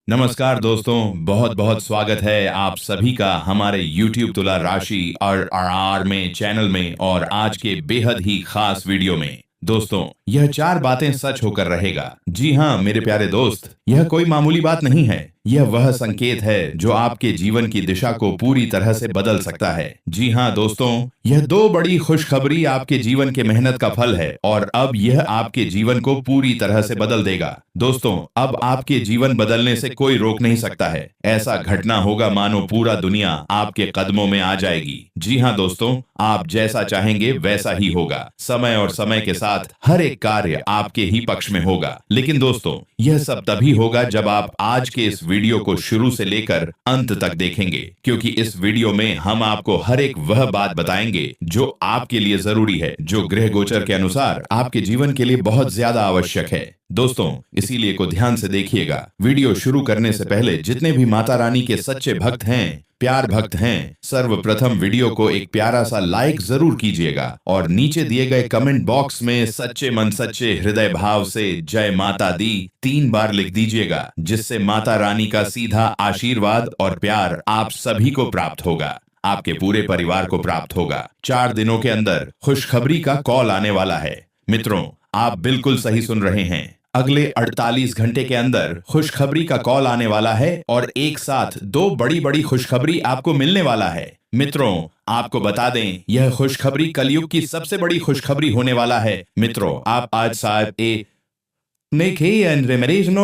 नमस्कार दोस्तों, बहुत बहुत स्वागत है आप सभी का हमारे YouTube तुला राशि और आर में चैनल में और आज के बेहद ही खास वीडियो में। दोस्तों, यह 4 बातें सच होकर रहेगा। जी हाँ मेरे प्यारे दोस्त, यह कोई मामूली बात नहीं है। यह वह संकेत है जो आपके जीवन की दिशा को पूरी तरह से बदल सकता है। जी हाँ दोस्तों, यह 2 बड़ी खुशखबरी आपके जीवन के मेहनत का फल है और अब यह आपके जीवन को पूरी तरह से बदल देगा। दोस्तों, अब आपके जीवन बदलने से कोई रोक नहीं सकता है। ऐसा घटना होगा मानो पूरा दुनिया आपके कदमों में आ जाएगी। जी हाँ दोस्तों, आप जैसा चाहेंगे वैसा ही होगा। समय और समय के साथ हर एक कार्य आपके ही पक्ष में होगा। लेकिन दोस्तों, यह सब तभी होगा जब आप आज के इस वीडियो को शुरू से लेकर अंत तक देखेंगे, क्योंकि इस वीडियो में हम आपको हर एक वह बात बताएंगे जो आपके लिए जरूरी है, जो ग्रह गोचर के अनुसार आपके जीवन के लिए बहुत ज्यादा आवश्यक है। दोस्तों, इसीलिए को ध्यान से देखिएगा। वीडियो शुरू करने से पहले जितने भी माता रानी के सच्चे भक्त हैं, प्यार भक्त हैं, सर्वप्रथम वीडियो को एक प्यारा सा लाइक जरूर कीजिएगा और नीचे दिए गए कमेंट बॉक्स में सच्चे मन सच्चे हृदय भाव से जय माता दी 3 बार लिख दीजिएगा, जिससे माता रानी का सीधा आशीर्वाद और प्यार आप सभी को प्राप्त होगा, आपके पूरे परिवार को प्राप्त होगा। 4 दिनों के अंदर खुशखबरी का कॉल आने वाला है। मित्रों, आप बिल्कुल सही सुन रहे हैं। अगले 48 घंटे के अंदर खुशखबरी का कॉल आने वाला है और एक साथ 2 बड़ी बड़ी खुशखबरी आपको मिलने वाला है। मित्रों, आपको बता दें, यह खुशखबरी कलयुग की सबसे बड़ी खुशखबरी होने वाला है। मित्रों, आप आज शायद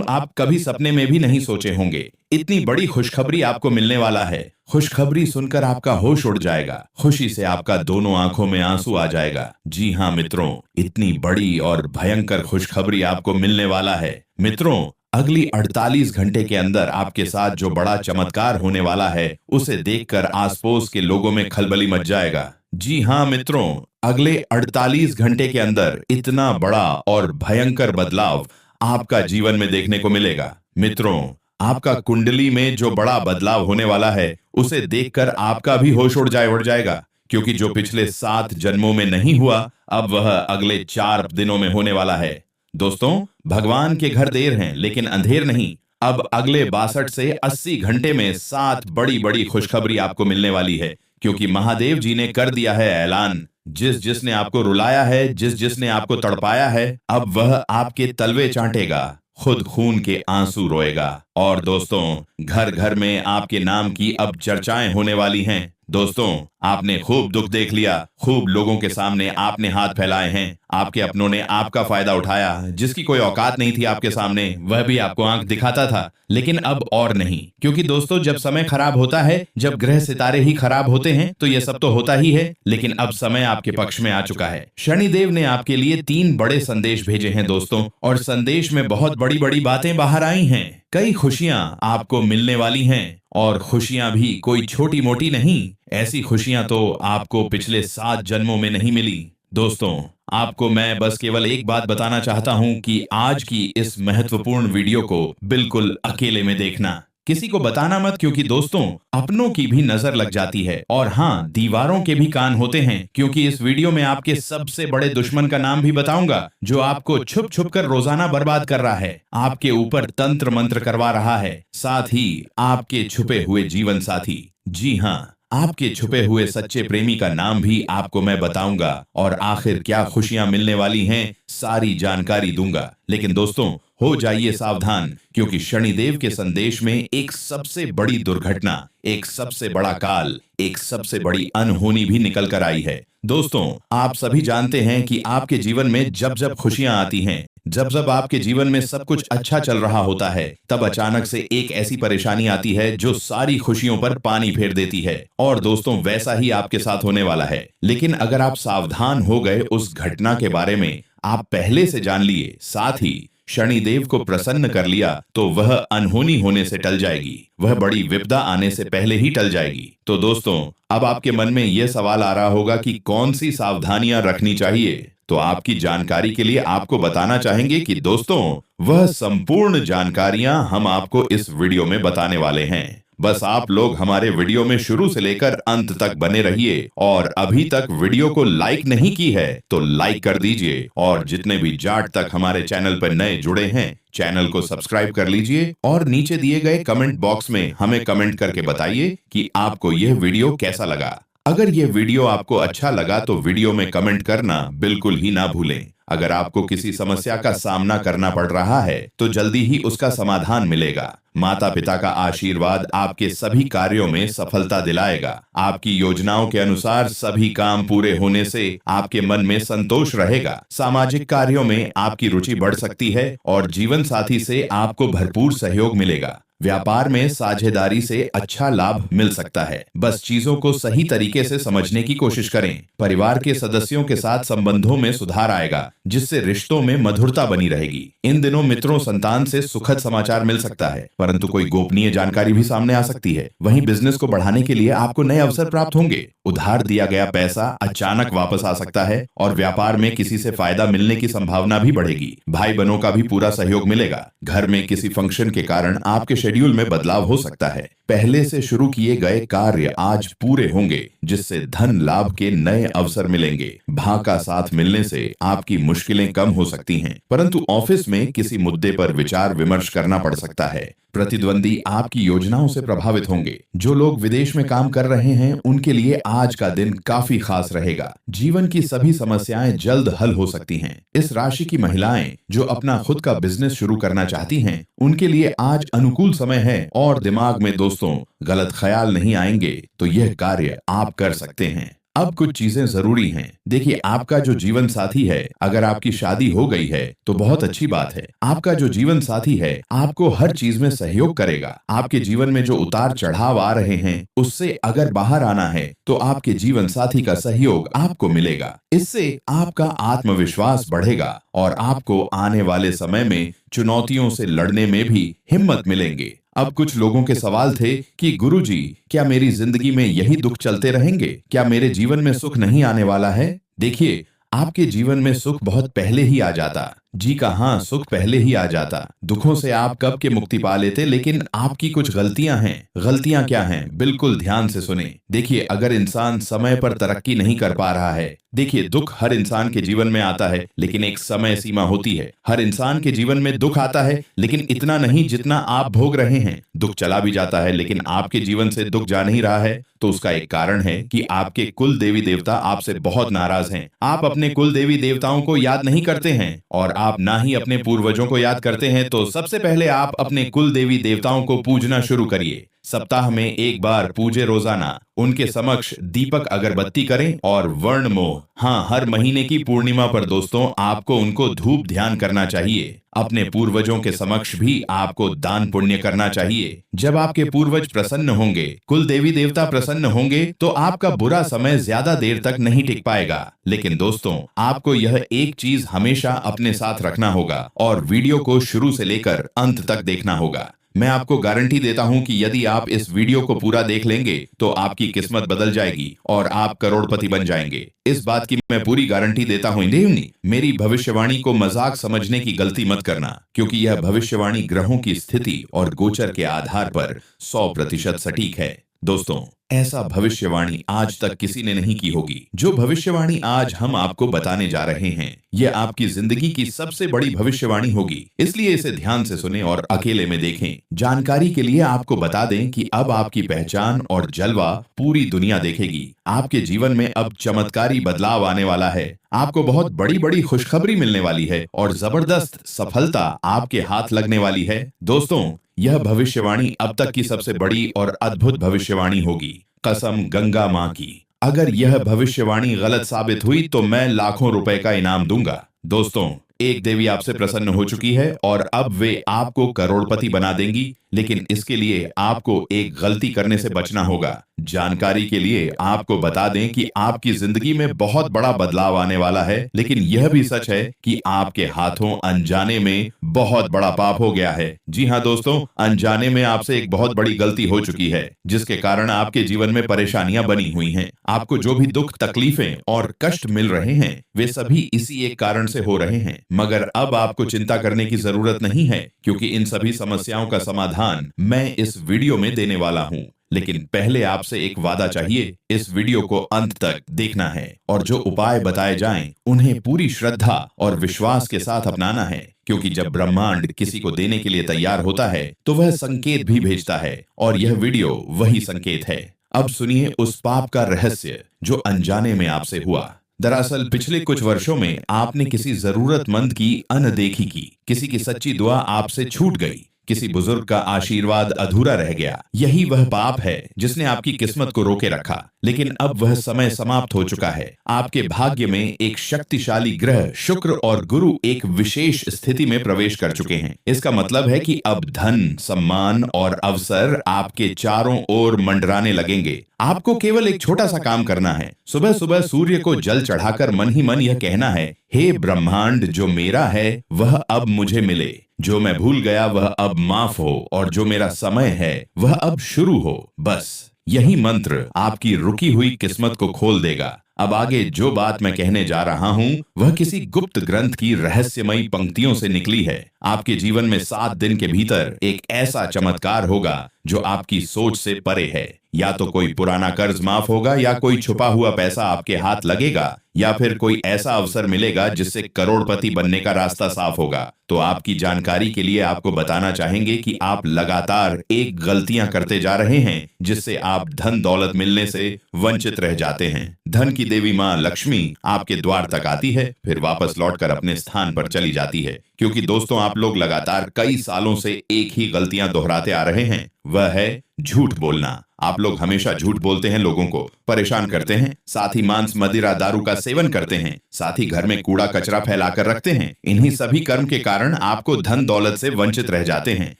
आप कभी सपने में भी नहीं सोचे होंगे, इतनी बड़ी खुशखबरी आपको मिलने वाला है। खुशखबरी सुनकर आपका होश उड़ जाएगा, खुशी से आपका दोनों आंखों में आंसू आ जाएगा। जी हाँ मित्रों, इतनी बड़ी और भयंकर खुशखबरी आपको मिलने वाला है। मित्रों, अगली 48 घंटे के अंदर आपके साथ जो बड़ा चमत्कार होने वाला है, उसे देखकर आस पड़ोस के लोगों में खलबली मच जाएगा। जी हाँ मित्रों, अगले 48 घंटे के अंदर इतना बड़ा और भयंकर बदलाव आपका जीवन में देखने को मिलेगा। मित्रों, आपका कुंडली में जो बड़ा बदलाव होने वाला है, उसे देखकर आपका भी होश उड़ जाएगा, क्योंकि जो पिछले 7 जन्मों में नहीं हुआ, अब वह अगले 4 दिनों में होने वाला है। दोस्तों, भगवान के घर देर हैं लेकिन अंधेर नहीं। अब अगले 62 से 80 घंटे में 7 बड़ी बड़ी खुशखबरी आपको मिलने वाली है, क्योंकि महादेव जी ने कर दिया है ऐलान। जिसने आपको रुलाया है, जिसने आपको तड़पाया है, अब वह आपके तलवे चाटेगा, खुद खून के आंसू रोएगा। और दोस्तों, घर घर में आपके नाम की अब चर्चाएं होने वाली हैं। दोस्तों, आपने खूब दुख देख लिया, खूब लोगों के सामने आपने हाथ फैलाए हैं, आपके अपनों ने आपका फायदा उठाया। जिसकी कोई औकात नहीं थी आपके सामने, वह भी आपको आंख दिखाता था, लेकिन अब और नहीं। क्योंकि दोस्तों, जब समय खराब होता है, जब ग्रह सितारे ही खराब होते हैं, तो यह सब तो होता ही है, लेकिन अब समय आपके पक्ष में आ चुका है। शनिदेव ने आपके लिए 3 बड़े संदेश भेजे हैं दोस्तों, और संदेश में बहुत बड़ी बड़ी बातें बाहर आई हैं। कई खुशियां आपको मिलने वाली हैं, और खुशियां भी कोई छोटी मोटी नहीं। ऐसी खुशियां तो आपको पिछले 7 जन्मों में नहीं मिली। दोस्तों, आपको मैं बस केवल एक बात बताना चाहता हूं कि आज की इस महत्वपूर्ण वीडियो को बिल्कुल अकेले में देखना, किसी को बताना मत, क्योंकि दोस्तों, अपनों की भी नजर लग जाती है, और हाँ, दीवारों के भी कान होते हैं, क्योंकि इस वीडियो में आपके सबसे बड़े दुश्मन का नाम भी बताऊंगा, जो आपको छुप छुप कर रोजाना बर्बाद कर रहा है, आपके ऊपर तंत्र मंत्र करवा रहा है, साथ ही आपके छुपे हुए जीवन साथी, जी हाँ, आपके छुपे हुए सच्चे प्रेमी का नाम भी आपको मैं बताऊंगा, और आखिर क्या खुशियां मिलने वाली हैं, सारी जानकारी दूंगा। लेकिन दोस्तों, हो जाइए सावधान, क्योंकि शनिदेव के संदेश में एक सबसे बड़ी दुर्घटना, एक सबसे बड़ा काल, एक सबसे बड़ी अनहोनी भी निकल कर आई है। दोस्तों, आप सभी जानते हैं कि आपके जीवन में जब जब खुशियां आती हैं, जब जब आपके जीवन में सब कुछ अच्छा चल रहा होता है, तब अचानक से एक ऐसी परेशानी आती है जो सारी खुशियों पर पानी फेर देती है। और दोस्तों, वैसा ही आपके साथ होने वाला है। लेकिन अगर आप सावधान हो गए, उस घटना के बारे में आप पहले से जान लिए, साथ ही शनिदेव को प्रसन्न कर लिया, तो वह अनहोनी होने से टल जाएगी, वह बड़ी विपदा आने से पहले ही टल जाएगी। तो दोस्तों, अब आपके मन में यह सवाल आ रहा होगा कि कौन सी सावधानियां रखनी चाहिए। तो आपकी जानकारी के लिए आपको बताना चाहेंगे कि दोस्तों, वह संपूर्ण जानकारियां हम आपको इस वीडियो में बताने वाले हैं। बस आप लोग हमारे वीडियो में शुरू से लेकर अंत तक बने रहिए और अभी तक वीडियो को लाइक नहीं की है तो लाइक कर दीजिए और जितने भी जाट तक हमारे चैनल पर नए जुड़े हैं चैनल को सब्सक्राइब कर लीजिए और नीचे दिए गए कमेंट बॉक्स में हमें कमेंट करके बताइए कि आपको यह वीडियो कैसा लगा। अगर यह वीडियो आपको अच्छा लगा तो वीडियो में कमेंट करना बिल्कुल ही ना भूलें। अगर आपको किसी समस्या का सामना करना पड़ रहा है तो जल्दी ही उसका समाधान मिलेगा। माता पिता का आशीर्वाद आपके सभी कार्यों में सफलता दिलाएगा। आपकी योजनाओं के अनुसार सभी काम पूरे होने से आपके मन में संतोष रहेगा। सामाजिक कार्यों में आपकी रुचि बढ़ सकती है और जीवन साथी से आपको भरपूर सहयोग मिलेगा। व्यापार में साझेदारी से अच्छा लाभ मिल सकता है। बस चीजों को सही तरीके से समझने की कोशिश करें। परिवार के सदस्यों के साथ संबंधों में सुधार आएगा जिससे रिश्तों में मधुरता बनी रहेगी। इन दिनों मित्रों संतान से सुखद समाचार मिल सकता है परंतु कोई गोपनीय जानकारी भी सामने आ सकती है। वहीं बिजनेस को बढ़ाने के लिए आपको नए अवसर प्राप्त होंगे। उधार दिया गया पैसा अचानक वापस आ सकता है और व्यापार में किसी से फायदा मिलने की संभावना भी बढ़ेगी। भाई बहनों का भी पूरा सहयोग मिलेगा। घर में किसी फंक्शन के कारण आपके शेड्यूल में बदलाव हो सकता है। पहले से शुरू किए गए कार्य आज पूरे होंगे जिससे धन लाभ के नए अवसर मिलेंगे। भां का साथ मिलने से आपकी मुश्किलें कम हो सकती हैं परंतु ऑफिस में किसी मुद्दे पर विचार विमर्श करना पड़ सकता है। प्रतिद्वंदी आपकी योजनाओं से प्रभावित होंगे। जो लोग विदेश में काम कर रहे हैं उनके लिए आज का दिन काफी खास रहेगा। जीवन की सभी समस्याएं जल्द हल हो सकती हैं। इस राशि की महिलाएं जो अपना खुद का बिजनेस शुरू करना चाहती हैं उनके लिए आज अनुकूल समय है और दिमाग में दोस्तों गलत ख्याल नहीं आएंगे तो यह कार्य आप कर सकते हैं। अब कुछ चीजें जरूरी हैं। देखिए आपका जो जीवन साथी है अगर आपकी शादी हो गई है तो बहुत अच्छी बात है। आपका जो जीवन साथी है आपको हर चीज में सहयोग करेगा। आपके जीवन में जो उतार चढ़ाव आ रहे हैं उससे अगर बाहर आना है तो आपके जीवन साथी का सहयोग आपको मिलेगा। इससे आपका आत्मविश्वास बढ़ेगा और आपको आने वाले समय में चुनौतियों से लड़ने में भी हिम्मत मिलेंगे। अब कुछ लोगों के सवाल थे कि गुरुजी, क्या मेरी जिंदगी में यही दुख चलते रहेंगे? क्या मेरे जीवन में सुख नहीं आने वाला है? देखिए आपके जीवन में सुख बहुत पहले ही आ जाता। जी का हाँ, सुख पहले ही आ जाता। दुखों से आप कब के मुक्ति पा लेते लेकिन आपकी कुछ गलतियां हैं। गलतियां क्या हैं? बिल्कुल ध्यान से सुने। देखिए अगर इंसान समय पर तरक्की नहीं कर पा रहा है, देखिए दुख हर इंसान के जीवन में आता है लेकिन एक समय सीमा होती है। हर इंसान के जीवन में दुख आता है लेकिन इतना नहीं जितना आप भोग रहे हैं। दुख चला भी जाता है लेकिन आपके जीवन से दुख जा नहीं रहा है तो उसका एक कारण है कि आपके कुल देवी देवता आपसे बहुत नाराज हैं। आप अपने कुल देवी देवताओं को याद नहीं करते हैं और आप ना ही अपने पूर्वजों को याद करते हैं। तो सबसे पहले आप अपने कुल देवी देवताओं को पूजना शुरू करिए। सप्ताह में एक बार पूजे रोजाना उनके समक्ष दीपक अगरबत्ती करें और वर्ण मोह, हाँ, हर महीने की पूर्णिमा पर दोस्तों आपको उनको धूप ध्यान करना चाहिए। अपने पूर्वजों के समक्ष भी आपको दान पुण्य करना चाहिए। जब आपके पूर्वज प्रसन्न होंगे, कुल देवी देवता प्रसन्न होंगे तो आपका बुरा समय ज्यादा देर तक नहीं टिक पाएगा। लेकिन दोस्तों आपको यह एक चीज हमेशा अपने साथ रखना होगा और वीडियो को शुरू से लेकर अंत तक देखना होगा। मैं आपको गारंटी देता हूं कि यदि आप इस वीडियो को पूरा देख लेंगे तो आपकी किस्मत बदल जाएगी और आप करोड़पति बन जाएंगे। इस बात की मैं पूरी गारंटी देता हूं। देवनी, मेरी भविष्यवाणी को मजाक समझने की गलती मत करना क्योंकि यह भविष्यवाणी ग्रहों की स्थिति और गोचर के आधार पर 100% सटीक है। दोस्तों ऐसा भविष्यवाणी आज तक किसी ने नहीं की होगी। जो भविष्यवाणी आज हम आपको बताने जा रहे हैं यह आपकी जिंदगी की सबसे बड़ी भविष्यवाणी होगी, इसलिए इसे ध्यान से सुने और अकेले में देखें। जानकारी के लिए आपको बता दें कि अब आपकी पहचान और जलवा पूरी दुनिया देखेगी। आपके जीवन में अब चमत्कारी बदलाव आने वाला है। आपको बहुत बड़ी बड़ी खुशखबरी मिलने वाली है और जबरदस्त सफलता आपके हाथ लगने वाली है। दोस्तों यह भविष्यवाणी अब तक की सबसे बड़ी और अद्भुत भविष्यवाणी होगी। कसम गंगा मां की, अगर यह भविष्यवाणी गलत साबित हुई तो मैं लाखों रुपए का इनाम दूंगा। दोस्तों एक देवी आपसे प्रसन्न हो चुकी है और अब वे आपको करोड़पति बना देंगी, लेकिन इसके लिए आपको एक गलती करने से बचना होगा। जानकारी के लिए आपको बता दें कि आपकी जिंदगी में बहुत बड़ा बदलाव आने वाला है, लेकिन यह भी सच है कि आपके हाथों अनजाने में बहुत बड़ा पाप हो गया है। जी हाँ दोस्तों, अनजाने में आपसे एक बहुत बड़ी गलती हो चुकी है जिसके कारण आपके जीवन में परेशानियां बनी हुई हैं। आपको जो भी दुख, तकलीफें और कष्ट मिल रहे हैं वे सभी इसी एक कारण से हो रहे हैं। मगर अब आपको चिंता करने की जरूरत नहीं है, क्योंकि इन सभी समस्याओं का समाधान मैं इस वीडियो में देने वाला हूँ। लेकिन पहले आपसे एक वादा चाहिए, इस वीडियो को अंत तक देखना है और जो उपाय बताए जाएं उन्हें पूरी श्रद्धा और विश्वास के साथ अपनाना है, क्योंकि जब ब्रह्मांड किसी को देने के लिए तैयार होता है तो वह संकेत भी भेजता है, और यह वीडियो वही संकेत है। अब सुनिए उस पाप का रहस्य जो अनजाने में आपसे हुआ। दरअसल पिछले कुछ वर्षों में आपने किसी जरूरतमंद की अनदेखी की, किसी की सच्ची दुआ आपसे छूट गई, किसी बुजुर्ग का आशीर्वाद अधूरा रह गया। यही वह पाप है जिसने आपकी किस्मत को रोके रखा। लेकिन अब वह समय समाप्त हो चुका है। आपके भाग्य में एक शक्तिशाली ग्रह शुक्र और गुरु एक विशेष स्थिति में प्रवेश कर चुके हैं। इसका मतलब है कि अब धन, सम्मान और अवसर आपके चारों ओर मंडराने लगेंगे। आपको केवल एक छोटा सा काम करना है। सुबह सुबह सूर्य को जल चढ़ाकर मन ही मन यह कहना है, हे ब्रह्मांड, जो मेरा है वह अब मुझे मिले, जो मैं भूल गया वह अब माफ हो, और जो मेरा समय है वह अब शुरू हो। बस यही मंत्र आपकी रुकी हुई किस्मत को खोल देगा। अब आगे जो बात मैं कहने जा रहा हूँ वह किसी गुप्त ग्रंथ की रहस्यमयी पंक्तियों से निकली है। आपके जीवन में 7 दिन के भीतर एक ऐसा चमत्कार होगा जो आपकी सोच से परे है। या तो कोई पुराना कर्ज माफ होगा, या कोई छुपा हुआ पैसा आपके हाथ लगेगा, या फिर कोई ऐसा अवसर मिलेगा जिससे करोड़पति बनने का रास्ता साफ होगा। तो आपकी जानकारी के लिए आपको बताना चाहेंगे कि आप लगातार एक गलतियां करते जा रहे हैं जिससे आप धन दौलत मिलने से वंचित रह जाते हैं। धन की देवी माँ लक्ष्मी आपके द्वार तक आती है, फिर वापस लौटकर अपने स्थान पर चली जाती है। क्योंकि दोस्तों, आप लोग लगातार कई सालों से एक ही गलतियां दोहराते आ रहे हैं, वह है झूठ बोलना। आप लोग हमेशा झूठ बोलते हैं, लोगों को परेशान करते हैं, साथ ही मांस, मदिरा, दारू का सेवन करते हैं, साथ ही घर में कूड़ा कचरा फैलाकर रखते हैं। इन्हीं सभी कर्म के कारण आपको धन दौलत से वंचित रह जाते हैं।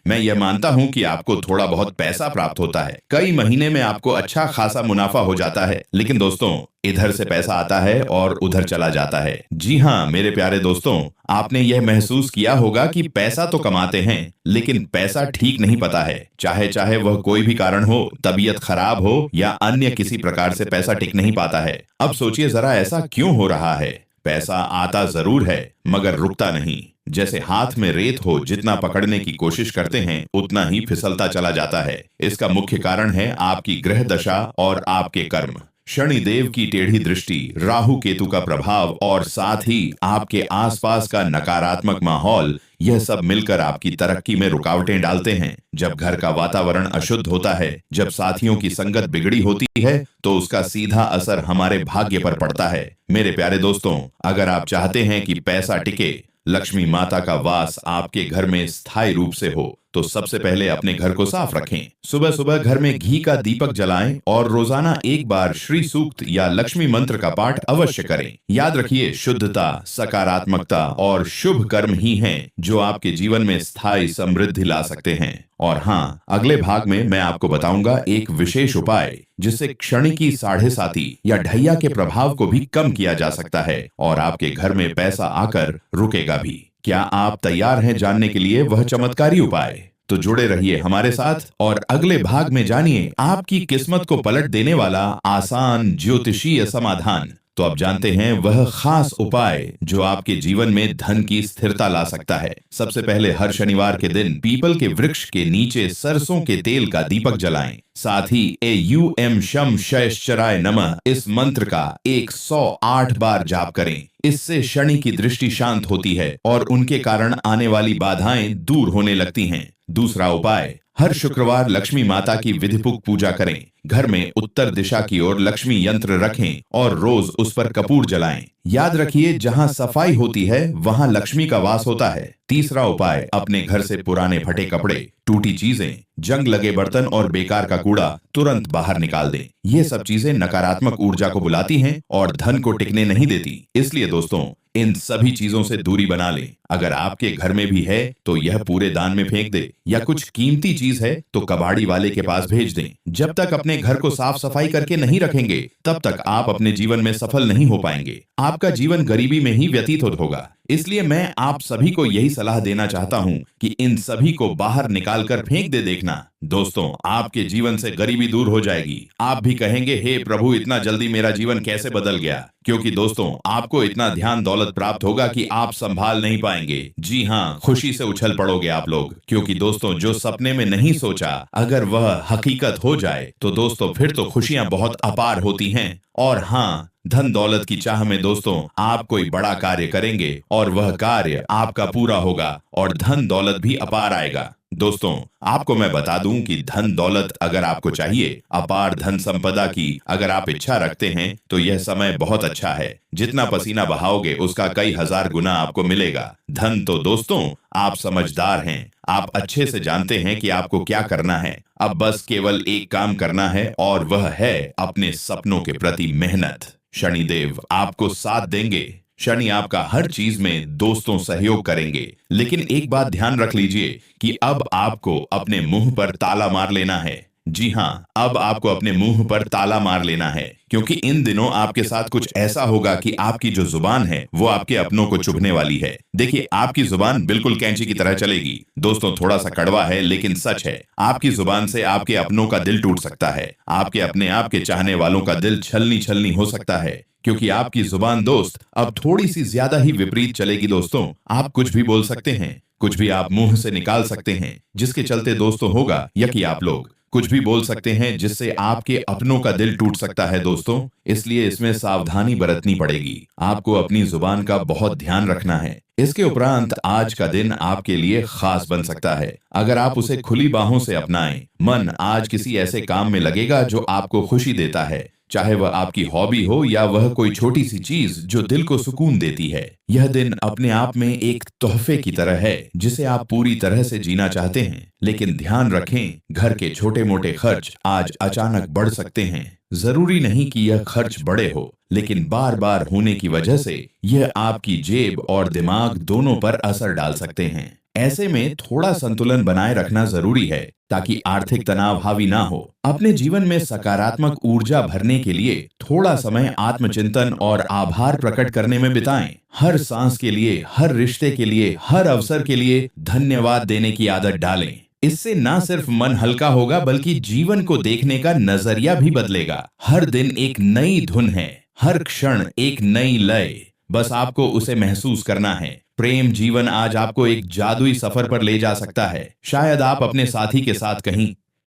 मैं यह मानता हूं कि आपको थोड़ा बहुत पैसा प्राप्त होता है, कई महीने में आपको अच्छा खासा मुनाफा हो जाता है, लेकिन दोस्तों इधर से पैसा आता है और उधर चला जाता है। जी हाँ मेरे प्यारे दोस्तों, आपने यह महसूस किया होगा कि पैसा तो कमाते हैं लेकिन पैसा ठीक नहीं पता है। चाहे चाहे वह कोई भी कारण हो, तबीयत खराब हो या अन्य किसी प्रकार से पैसा टिक नहीं पाता है। अब सोचिए जरा, ऐसा क्यों हो रहा है? पैसा आता जरूर है मगर रुकता नहीं। जैसे हाथ में रेत हो, जितना पकड़ने की कोशिश करते हैं उतना ही फिसलता चला जाता है। इसका मुख्य कारण है आपकी ग्रह दशा और आपके कर्म। शनिदेव की टेढ़ी दृष्टि, राहु केतु का प्रभाव और साथ ही आपके आसपास का नकारात्मक माहौल, यह सब मिलकर आपकी तरक्की में रुकावटें डालते हैं। जब घर का वातावरण अशुद्ध होता है, जब साथियों की संगत बिगड़ी होती है, तो उसका सीधा असर हमारे भाग्य पर पड़ता है। मेरे प्यारे दोस्तों, अगर आप चाहते हैं कि पैसा टिके, लक्ष्मी माता का वास आपके घर में स्थायी रूप से हो, तो सबसे पहले अपने घर को साफ रखें। सुबह सुबह घर में घी का दीपक जलाएं और रोजाना एक बार श्री सूक्त या लक्ष्मी मंत्र का पाठ अवश्य करें। याद रखिए, शुद्धता, सकारात्मकता और शुभ कर्म ही हैं जो आपके जीवन में स्थायी समृद्धि ला सकते हैं। और हाँ, अगले भाग में मैं आपको बताऊंगा एक विशेष उपाय जिससे क्षणिकी साढ़े साती या ढैया के प्रभाव को भी कम किया जा सकता है और आपके घर में पैसा आकर रुकेगा भी। क्या आप तैयार हैं जानने के लिए वह चमत्कारी उपाय? तो जुड़े रहिए हमारे साथ और अगले भाग में जानिए आपकी किस्मत को पलट देने वाला आसान ज्योतिषीय समाधान। तो अब जानते हैं वह खास उपाय जो आपके जीवन में धन की स्थिरता ला सकता है। सबसे पहले हर शनिवार के दिन पीपल के वृक्ष के नीचे सरसों के तेल का दीपक जलाएं। साथ ही एयूएम शम शयश्चराय नमः इस मंत्र का 108 बार जाप करें। इससे शनि की दृष्टि शांत होती है और उनके कारण आने वाली बाधाएं दूर होने लगती हैं। दूसरा उपाय, हर शुक्रवार लक्ष्मी माता की विधिपूर्वक पूजा करें। घर में उत्तर दिशा की ओर लक्ष्मी यंत्र रखें और रोज उस पर कपूर जलाएं। याद रखिए, जहां सफाई होती है वहां लक्ष्मी का वास होता है। तीसरा उपाय, अपने घर से पुराने फटे कपड़े, टूटी चीजें, जंग लगे बर्तन और बेकार का कूड़ा तुरंत बाहर निकाल दें। ये सब चीजें नकारात्मक ऊर्जा को बुलाती हैं और धन को टिकने नहीं देती। इसलिए दोस्तों, इन सभी चीजों से दूरी बना लें अगर आपके घर में भी है तो यह पूरे दान में फेंक दे, या कुछ कीमती चीज है तो कबाड़ी वाले के पास भेज दें। जब तक अपने घर को साफ सफाई करके नहीं रखेंगे तब तक आप अपने जीवन में सफल नहीं हो पाएंगे। आपका जीवन गरीबी में ही व्यतीत होगा। इसलिए मैं आप सभी को यही सलाह देना चाहता हूं कि इन सभी को बाहर निकालकर फेंक दे देखना। दोस्तों, आपके जीवन से गरीबी दूर हो जाएगी। आप भी कहेंगे, हे प्रभु, इतना जल्दी मेरा जीवन कैसे बदल गया? क्योंकि दोस्तों, आपको इतना ध्यान दौलत प्राप्त होगा कि आप संभाल नहीं पाएंगे। जी हाँ, खुशी से उछल पड़ोगे आप लोग। क्योंकि दोस्तों, जो सपने में नहीं सोचा अगर वह हकीकत हो जाए तो दोस्तों फिर तो खुशियां बहुत अपार होती हैं। और हाँ, धन दौलत की चाह में दोस्तों आप कोई बड़ा कार्य करेंगे और वह कार्य आपका पूरा होगा और धन दौलत भी अपार आएगा। दोस्तों, आपको मैं बता दूं कि धन दौलत अगर आपको चाहिए, अपार धन संपदा की अगर आप इच्छा रखते हैं तो यह समय बहुत अच्छा है। जितना पसीना बहाओगे उसका कई हजार गुना आपको मिलेगा। धन तो दोस्तों आप समझदार हैं, आप अच्छे से जानते हैं कि आपको क्या करना है। अब बस केवल एक काम करना है और वह है अपने सपनों के प्रति मेहनत। शनिदेव आपको साथ देंगे। शनि आपका हर चीज में दोस्तों सहयोग करेंगे। लेकिन एक बात ध्यान रख लीजिए कि अब आपको अपने मुंह पर ताला मार लेना है। जी हाँ, अब आपको अपने मुंह पर ताला मार लेना है, क्योंकि इन दिनों आपके साथ कुछ ऐसा होगा कि आपकी जो जुबान है वो आपके अपनों को चुभने वाली है। देखिए, आपकी जुबान बिल्कुल कैंची की तरह चलेगी। दोस्तों, थोड़ा सा कड़वा है लेकिन सच है। आपकी जुबान से आपके अपनों का दिल टूट सकता है। आपके अपने आप के चाहने वालों का दिल छलनी छलनी हो सकता है, क्योंकि आपकी जुबान दोस्त अब थोड़ी सी ज्यादा ही विपरीत चलेगी। दोस्तों, आप कुछ भी बोल सकते हैं, कुछ भी आप मुंह से निकाल सकते हैं, जिसके चलते दोस्तों होगा या कि आप लोग कुछ भी बोल सकते हैं जिससे आपके अपनों का दिल टूट सकता है। दोस्तों, इसलिए इसमें सावधानी बरतनी पड़ेगी। आपको अपनी जुबान का बहुत ध्यान रखना है। इसके उपरांत आज का दिन आपके लिए खास बन सकता है अगर आप उसे खुली बाहों से अपनाएं। मन आज किसी ऐसे काम में लगेगा जो आपको खुशी देता है, चाहे वह आपकी हॉबी हो या वह कोई छोटी सी चीज जो दिल को सुकून देती है। यह दिन अपने आप में एक तोहफे की तरह है जिसे आप पूरी तरह से जीना चाहते हैं। लेकिन ध्यान रखें, घर के छोटे मोटे खर्च आज अचानक बढ़ सकते हैं। जरूरी नहीं कि यह खर्च बड़े हो, लेकिन बार बार होने की वजह से यह आपकी जेब और दिमाग दोनों पर असर डाल सकते हैं। ऐसे में थोड़ा संतुलन बनाए रखना जरूरी है ताकि आर्थिक तनाव हावी ना हो। अपने जीवन में सकारात्मक ऊर्जा भरने के लिए थोड़ा समय आत्मचिंतन और आभार प्रकट करने में बिताएं। हर सांस के लिए, हर रिश्ते के लिए, हर अवसर के लिए धन्यवाद देने की आदत डालें। इससे ना सिर्फ मन हल्का होगा बल्कि जीवन को देखने का नजरिया भी बदलेगा। हर दिन एक नई धुन है, हर क्षण एक नई लय, बस आपको उसे महसूस करना है। प्रेम जीवन आज आपको एक जादुई सफर पर ले जा सकता है। शायद आप अपने साथी के साथ कहीं